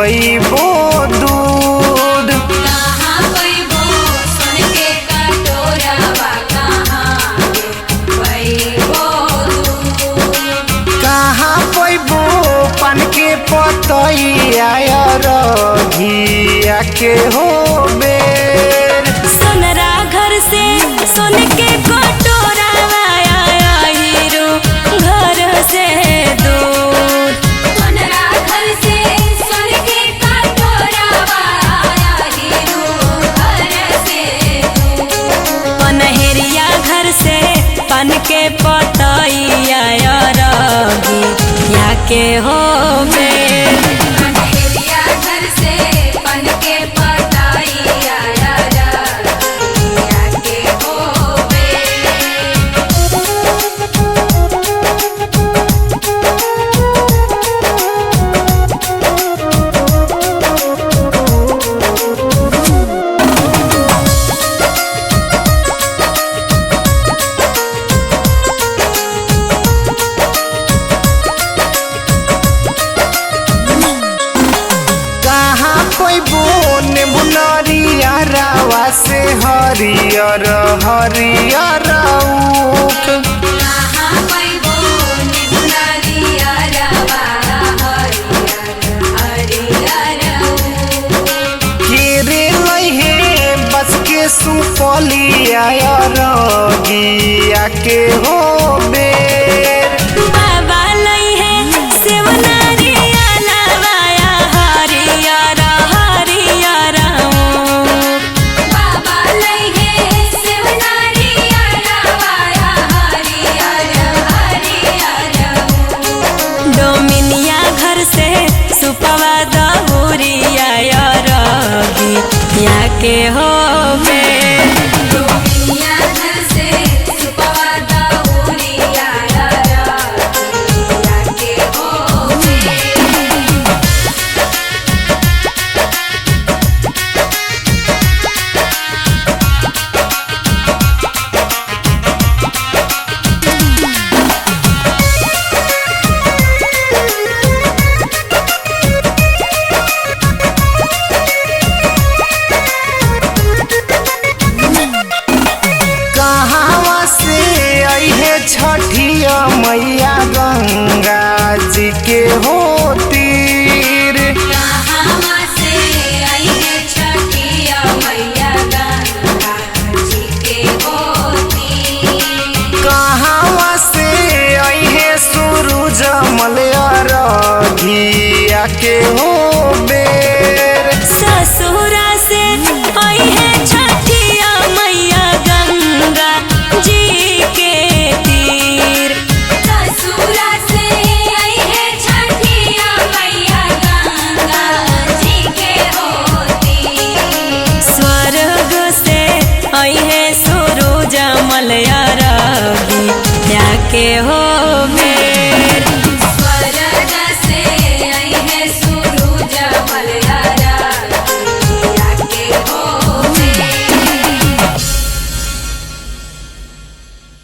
पैबो दूध। कहाँ पैबो सोन के कटोरावा, कहाँ पैबो दूध। कहाँ पैबो पान के पतैया रघिया के हो बेर। सोनरा घर से सोन के कटोरावा हीरो घर से दूर। सोनरा घर से सोन के कटोरावा हीरो घर से दूर। पनहेरिया घर से पान के पतैया रघिया के हो बेर। पनहेरिया घर से पान के पतैया रघिया के होबे। कहाँ पैबो नेबुलरिया रावा से हरियर हरियर ऊख। कहाँ पैबो नेबुलरिया रावा हरियर केरे लहे बस के सुपलिया रघिया के हो बेर। बाबा लई है सेवनारिया लवाया हरियर हरियर ऊख। बाबा लई है सेवनारिया रावा हरियर हरियर डोमिनिया घर से सुपवा दहुरिया रघिया के हो बेर। डोमिनिया घर से सुपवा दहुरिया रघिया के होबे। कहाँ से अहे छठिया मैया गंगा जी के हो तीर। कहाँ से आई है छठिया मैया गंगा जी के होती। कहाँ से अहे सूरज मलया रघिया के हो बेर। ससुरा से आई है छठिया मैया गंगा जी के तीर। ससुरा से आई है छठिया मैया गंगा जी के होती। स्वर्ग से आई है सूरज मलया रघिया के हो बेर।